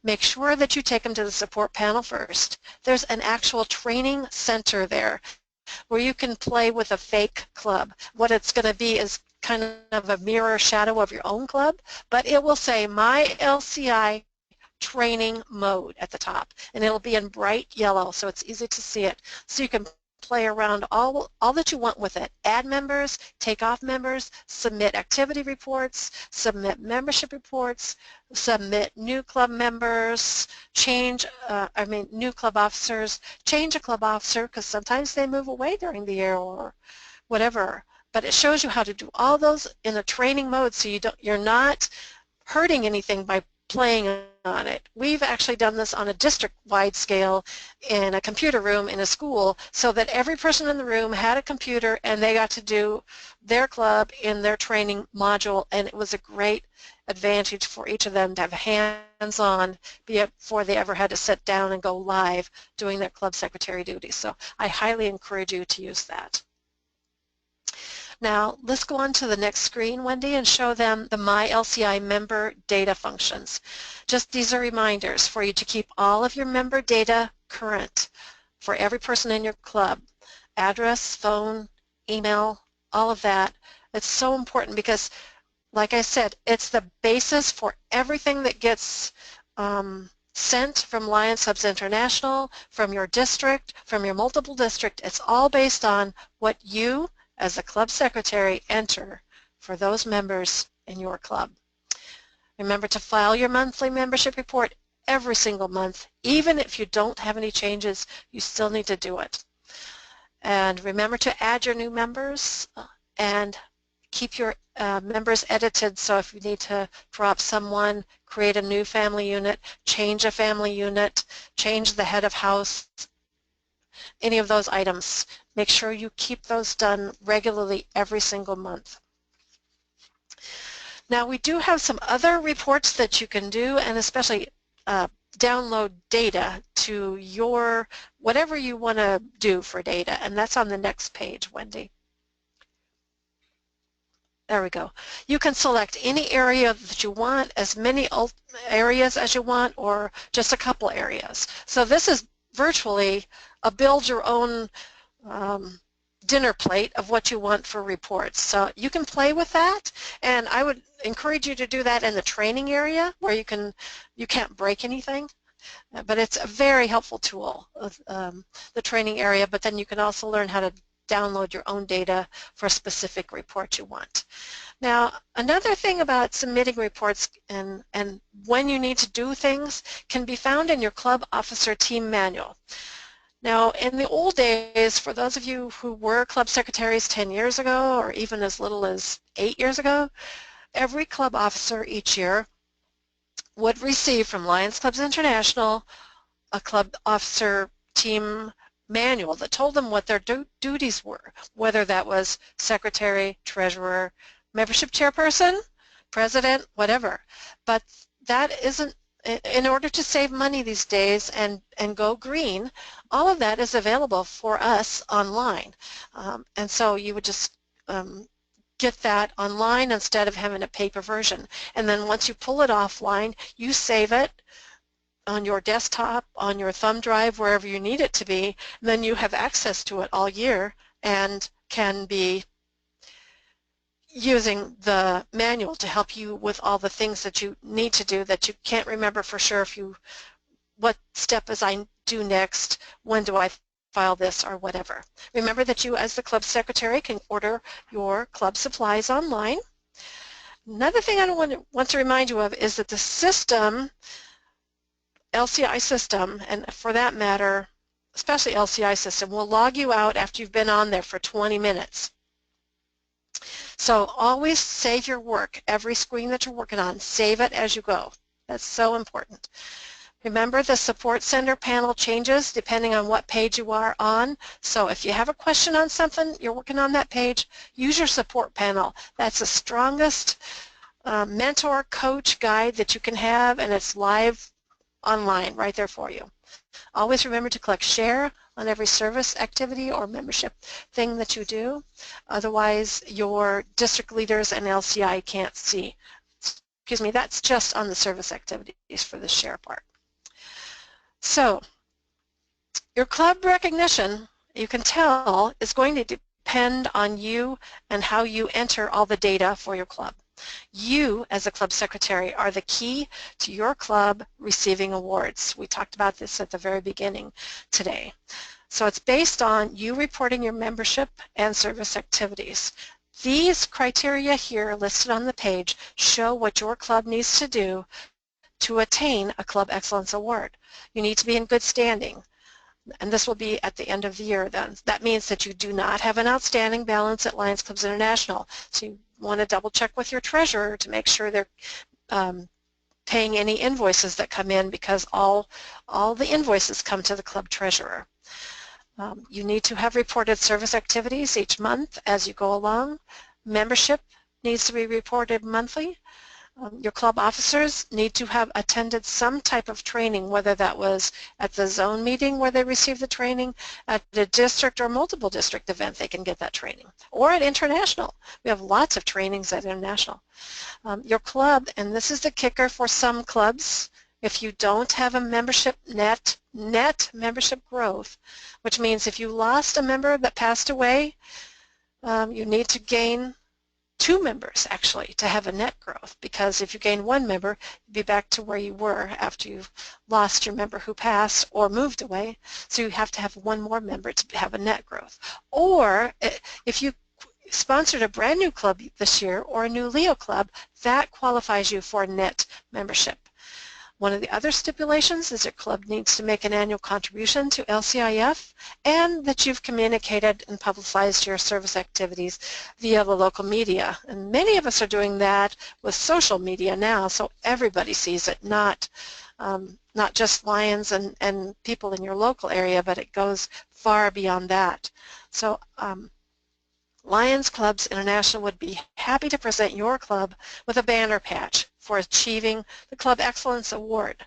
make sure that you take them to the support panel first. There's an actual training center there where you can play with a fake club. What it's going to be is kind of a mirror shadow of your own club, but it will say My LCI Training Mode at the top, and it'll be in bright yellow so it's easy to see it. So you can play around all that you want with it. Add members, take off members, submit activity reports, submit membership reports, submit new club members, new club officers, change a club officer because sometimes they move away during the year or whatever. But it shows you how to do all those in a training mode so you're not hurting anything by playing on it. We've actually done this on a district-wide scale in a computer room in a school so that every person in the room had a computer and they got to do their club in their training module, and it was a great advantage for each of them to have hands-on before they ever had to sit down and go live doing their club secretary duties. So I highly encourage you to use that. Now, let's go on to the next screen, Wendy, and show them the My LCI member data functions. Just these are reminders for you to keep all of your member data current for every person in your club. Address, phone, email, all of that. It's so important because, like I said, it's the basis for everything that gets sent from Lyons Hubs International, from your district, from your multiple district. It's all based on what you as a club secretary enter for those members in your club. Remember to file your monthly membership report every single month. Even if you don't have any changes, you still need to do it. And remember to add your new members and keep your members edited, so if you need to drop someone, create a new family unit, change a family unit, change the head of house, any of those items, make sure you keep those done regularly every single month. Now, we do have some other reports that you can do, and especially download data to your whatever you want to do for data, and that's on the next page, Wendy. There we go. You can select any area that you want, as many areas as you want, or just a couple areas. So this is virtually a build your own dinner plate of what you want for reports. So you can play with that, and I would encourage you to do that in the training area where you can't break anything. But it's a very helpful tool, the training area, but then you can also learn how to download your own data for a specific report you want. Now, another thing about submitting reports and when you need to do things can be found in your club officer team manual. Now, in the old days, for those of you who were club secretaries 10 years ago or even as little as 8 years ago, every club officer each year would receive from Lyons Clubs International a club officer team manual that told them what their duties were, whether that was secretary, treasurer, membership chairperson, president, whatever. But that isn't, in order to save money these days and go green, all of that is available for us online. And so you would just get that online instead of having a paper version. And then once you pull it offline, you save it on your desktop, on your thumb drive, wherever you need it to be, and then you have access to it all year and can be using the manual to help you with all the things that you need to do that you can't remember for sure what step as I do next, when do I file this or whatever. Remember that you as the club secretary can order your club supplies online. Another thing I want to remind you of is that the system, LCI system, and for that matter, especially LCI system, will log you out after you've been on there for 20 minutes. So always save your work. Every screen that you're working on, save it as you go. That's so important. Remember, the Support Center panel changes depending on what page you are on. So if you have a question on something, you're working on that page, use your support panel. That's the strongest mentor, coach, guide that you can have, and it's live online right there for you. Always remember to click share on every service activity or membership thing that you do. Otherwise, your district leaders and LCI can't see. Excuse me, that's just on the service activities for the share part. So, your club recognition, you can tell, is going to depend on you and how you enter all the data for your club. You, as a club secretary, are the key to your club receiving awards. We talked about this at the very beginning today. So it's based on you reporting your membership and service activities. These criteria here listed on the page show what your club needs to do to attain a Club Excellence Award. You need to be in good standing, and this will be at the end of the year then. That means that you do not have an outstanding balance at Lyons Clubs International. So you want to double check with your treasurer to make sure they're paying any invoices that come in, because all the invoices come to the club treasurer. You need to have reported service activities each month as you go along. Membership needs to be reported monthly. Your club officers need to have attended some type of training, whether that was at the zone meeting where they received the training, at a district or multiple district event they can get that training, or at international. We have lots of trainings at international. Your club, and this is the kicker for some clubs, if you don't have a membership net membership growth, which means if you lost a member that passed away, you need to gain 2 members actually to have a net growth, because if you gain 1 member, you'd be back to where you were after you've lost your member who passed or moved away. So you have to have 1 more member to have a net growth. Or if you sponsored a brand new club this year or a new Leo club, that qualifies you for net membership. One of the other stipulations is your club needs to make an annual contribution to LCIF, and that you've communicated and publicized your service activities via the local media. And many of us are doing that with social media now, so everybody sees it, not just Lyons and people in your local area, but it goes far beyond that. So Lyons Clubs International would be happy to present your club with a banner patch for achieving the Club Excellence Award.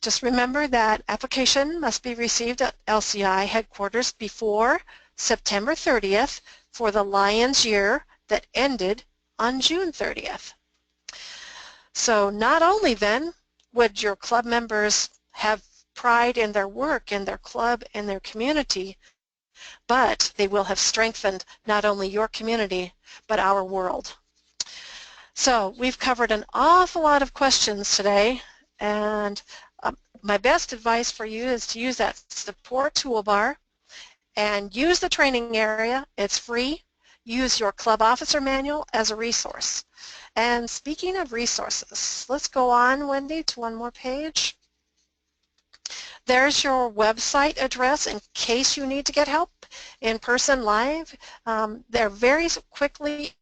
Just remember that application must be received at LCI headquarters before September 30th for the Lyons year that ended on June 30th. So not only then would your club members have pride in their work, in their club, in their community, but they will have strengthened not only your community, but our world. So we've covered an awful lot of questions today, and my best advice for you is to use that support toolbar and use the training area. It's free. Use your club officer manual as a resource. And speaking of resources, let's go on, Wendy, to one more page. There's your website address in case you need to get help in person live. They're very quickly,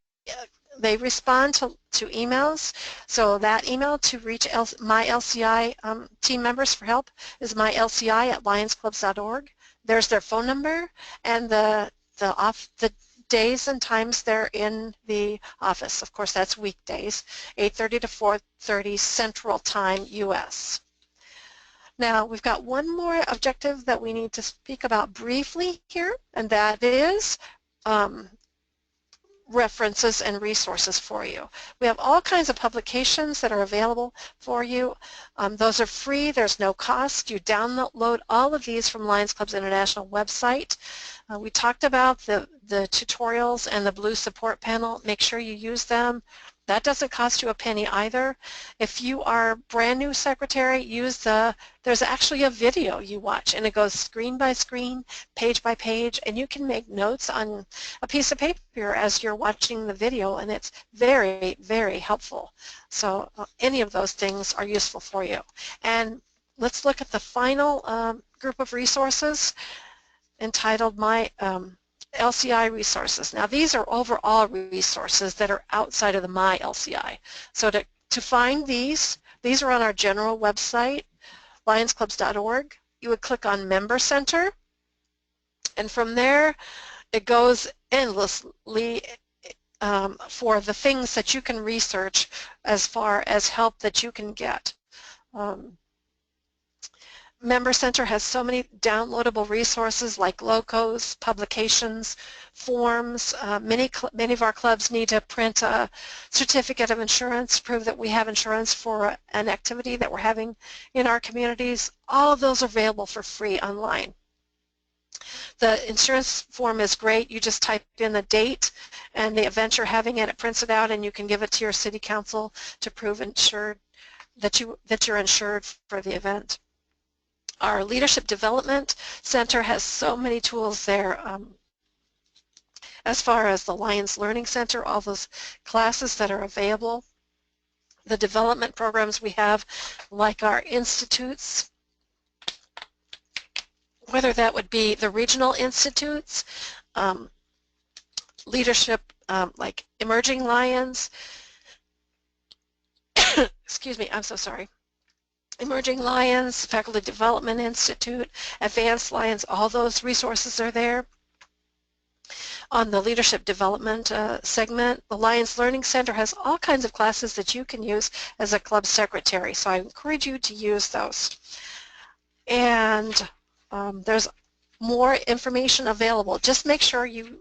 they respond to emails. So that email to reach my LCI team members for help is mylci@lyonsclubs.org. There's their phone number and the days and times they're in the office. Of course, that's weekdays, 8:30 to 4:30 Central Time, U.S. Now, we've got one more objective that we need to speak about briefly here, and that is references and resources for you. We have all kinds of publications that are available for you. Those are free. There's no cost. You download all of these from Lyons Clubs International website. We talked about the tutorials and the blue support panel. Make sure you use them. That doesn't cost you a penny either. If you are brand new secretary, there's actually a video you watch, and it goes screen by screen, page by page, and you can make notes on a piece of paper as you're watching the video, and it's very, very helpful. So any of those things are useful for you. And let's look at the final group of resources entitled My LCI Resources. Now these are overall resources that are outside of the My LCI. So to find these are on our general website, lionsclubs.org. You would click on Member Center, and from there it goes endlessly for the things that you can research as far as help that you can get. Member Center has so many downloadable resources like logos, publications, forms. Many of our clubs need to print a certificate of insurance to prove that we have insurance for an activity that we're having in our communities. All of those are available for free online. The insurance form is great. You just type in the date and the event you're having, and it prints it out, and you can give it to your city council to prove that you're insured for the event. Our Leadership Development Center has so many tools there. As far as the Lyons Learning Center, all those classes that are available, the development programs we have, like our institutes, whether that would be the regional institutes, leadership like Emerging Lyons, excuse me, I'm so sorry. Emerging Lyons, Faculty Development Institute, Advanced Lyons, all those resources are there. On the Leadership Development segment, the Lyons Learning Center has all kinds of classes that you can use as a club secretary, so I encourage you to use those. And there's more information available. Just make sure you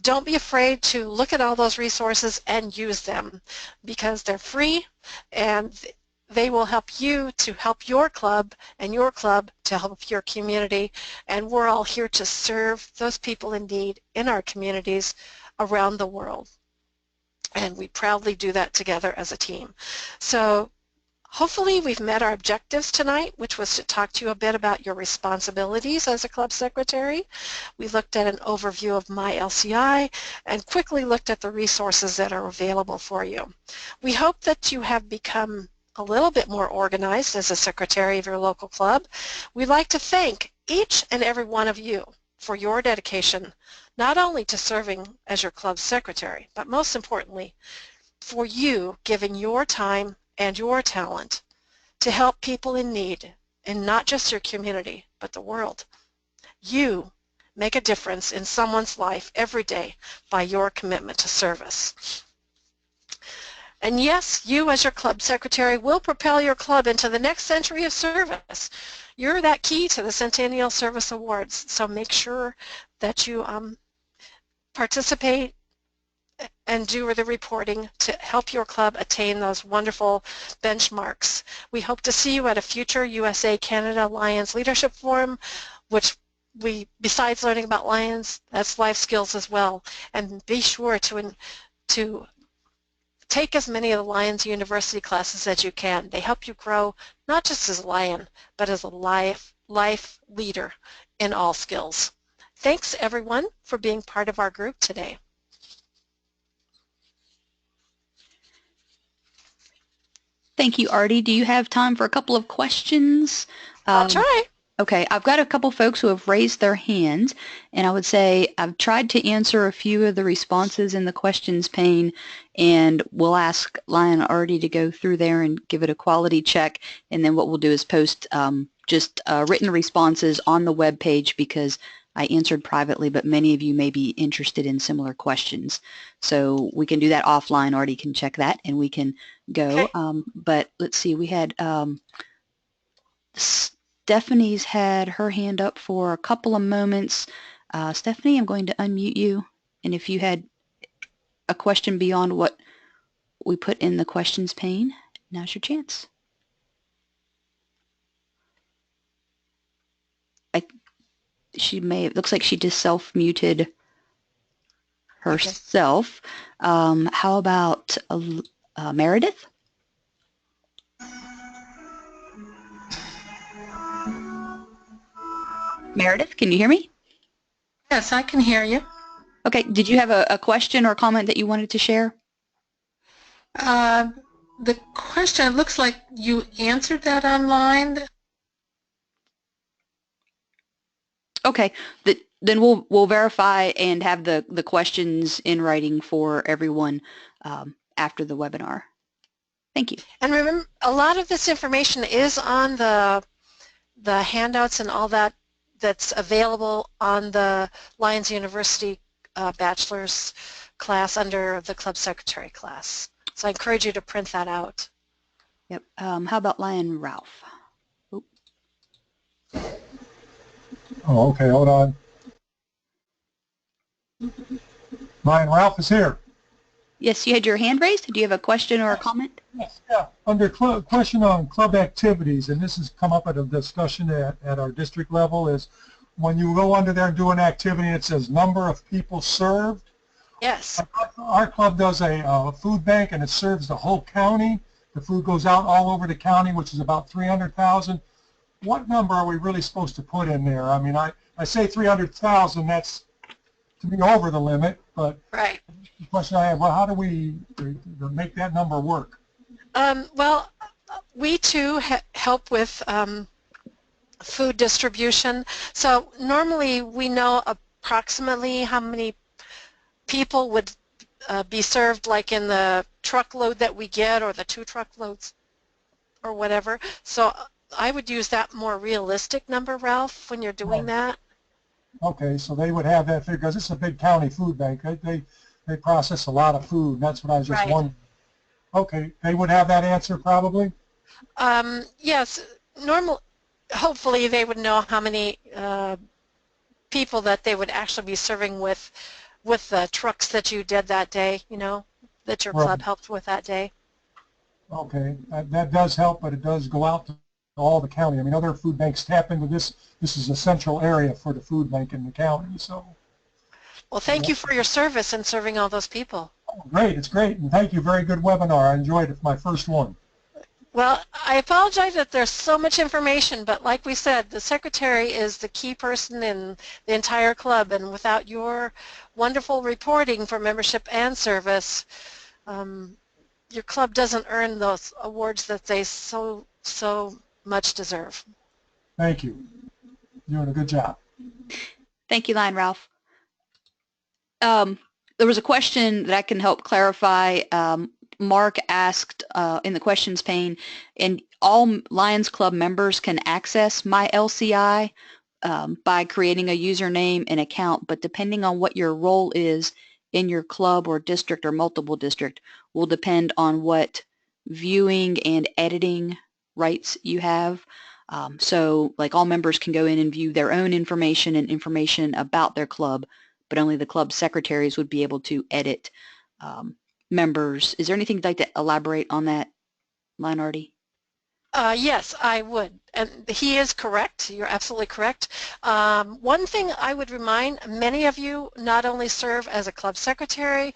don't be afraid to look at all those resources and use them, because they're free and they will help you to help your club and your club to help your community, and we're all here to serve those people in need in our communities around the world, and we proudly do that together as a team. So hopefully we've met our objectives tonight, which was to talk to you a bit about your responsibilities as a club secretary. We looked at an overview of My LCI and quickly looked at the resources that are available for you. We hope that you have become a little bit more organized as a secretary of your local club. We'd like to thank each and every one of you for your dedication, not only to serving as your club secretary, but most importantly, for you giving your time and your talent to help people in need in not just your community, but the world. You make a difference in someone's life every day by your commitment to service. And yes, you as your club secretary will propel your club into the next century of service. You're that key to the Centennial Service Awards, so make sure that you participate and do the reporting to help your club attain those wonderful benchmarks. We hope to see you at a future USA-Canada Lyons Leadership Forum, which besides learning about Lyons, that's life skills as well. And be sure to take as many of the Lyons University classes as you can. They help you grow not just as a Lion, but as a life leader in all skills. Thanks everyone for being part of our group today. Thank you, Artie. Do you have time for a couple of questions? I'll try. Okay, I've got a couple folks who have raised their hands, and I would say I've tried to answer a few of the responses in the questions pane, and we'll ask Lyon Artie to go through there and give it a quality check, and then what we'll do is post just written responses on the web page, because I answered privately, but many of you may be interested in similar questions. So we can do that offline. Artie can check that, and we can go. Okay. But let's see, we had Stephanie's had her hand up for a couple of moments. Stephanie, I'm going to unmute you, and if you had a question beyond what we put in the questions pane, now's your chance. She may, it looks like she just self-muted herself. How about Meredith? Meredith, can you hear me? Yes, I can hear you. Okay, did you have a question or comment that you wanted to share? The question, it looks like you answered that online. Okay, then we'll verify and have the questions in writing for everyone after the webinar. Thank you. And remember, a lot of this information is on the handouts and all that that's available on the Lyons University bachelor's class under the club secretary class. So I encourage you to print that out. Yep. How about Lion Ralph? Oop. Oh, okay, hold on. Lion Ralph is here. Yes, you had your hand raised. Do you have a question or a comment? Yes, yeah. Under question on club activities, and this has come up at a discussion at our district level, is when you go under there and do an activity, it says number of people served. Yes. Our club does a food bank, and it serves the whole county. The food goes out all over the county, which is about 300,000. What number are we really supposed to put in there? I mean, I say 300,000, that's to be over the limit, but Right. the question I have, well, how do we make that number work? Well, we too help with food distribution. So normally we know approximately how many people would be served, like in the truckload that we get or the 2 truckloads or whatever. So I would use that more realistic number, Ralph, when you're doing that. Okay, so they would have that figure, because it's a big county food bank. They process a lot of food. That's what I was just Right. wondering. Okay, they would have that answer probably? Yes, hopefully they would know how many people that they would actually be serving with the trucks that you did that day, you know, that your club helped with that day. Okay, that does help, but it does go out to all the county. I mean, other food banks tap into this. This is a central area for the food bank in the county, so. Well, thank you for your service in serving all those people. Oh, great, it's great, and thank you. Very good webinar. I enjoyed it, my first one. Well, I apologize that there's so much information, but like we said, the secretary is the key person in the entire club, and without your wonderful reporting for membership and service, your club doesn't earn those awards that they so much deserve. Thank you. You're doing a good job. Thank you, Lion Ralph. There was a question that I can help clarify. Mark asked in the questions pane, and all Lions Club members can access My LCI by creating a username and account, but depending on what your role is in your club or district or multiple district will depend on what viewing and editing rights you have. So like all members can go in and view their own information and information about their club, but only the club secretaries would be able to edit members. Is there anything you'd like to elaborate on that, Leonardi? Yes, I would. And he is correct. You're absolutely correct. One thing I would remind, many of you not only serve as a club secretary,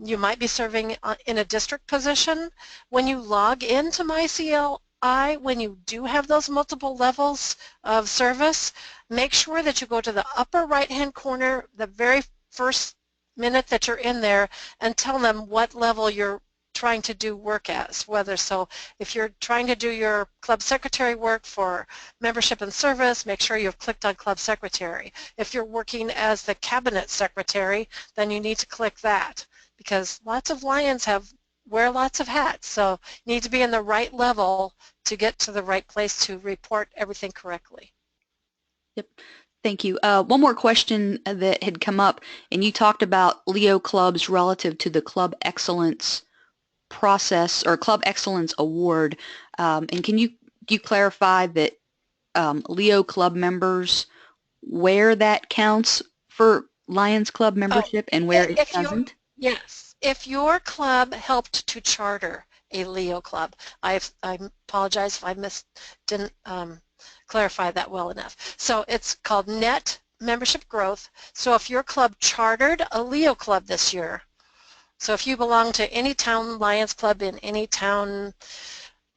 you might be serving in a district position. When you log into MyCLI, when you do have those multiple levels of service, make sure that you go to the upper right-hand corner, the very first minute that you're in there, and tell them what level you're trying to do work as, whether so if you're trying to do your club secretary work for membership and service, make sure you've clicked on club secretary. If you're working as the cabinet secretary, then you need to click that, because lots of Lions wear lots of hats, so you need to be in the right level to get to the right place to report everything correctly. Yep. Thank you. One more question that had come up, and you talked about Leo clubs relative to the Club Excellence process or Club Excellence Award. And can you clarify that Leo club members, where that counts for Lions Club membership and where it doesn't? Yes. If your club helped to charter a Leo club, I apologize if I didn't clarify that well enough. So it's called net membership growth. So if your club chartered a Leo club this year, so if you belong to any town Lions club in any town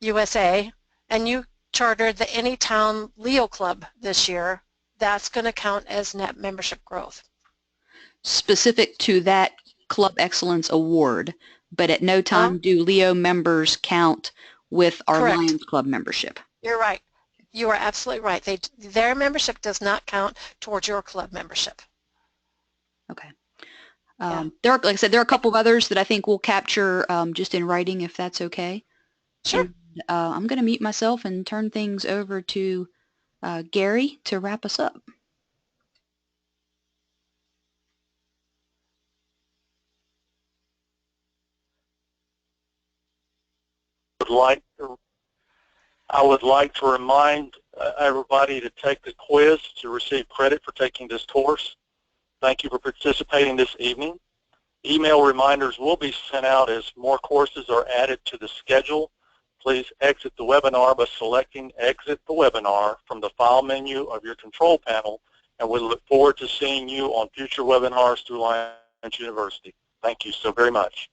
USA, and you chartered the any town Leo club this year, that's going to count as net membership growth. Specific to that Club Excellence Award, but at no time do Leo members count with our Correct. Lions Club membership. You're right. You are absolutely right. Their membership does not count towards your club membership. Okay. There are, like I said, there are a couple of others that I think we'll capture just in writing, if that's okay. Sure. And, I'm going to mute myself and turn things over to Gary to wrap us up. I would like to remind everybody to take the quiz to receive credit for taking this course. Thank you for participating this evening. Email reminders will be sent out as more courses are added to the schedule. Please exit the webinar by selecting Exit the Webinar from the File menu of your control panel, and we look forward to seeing you on future webinars through Lyons University. Thank you so very much.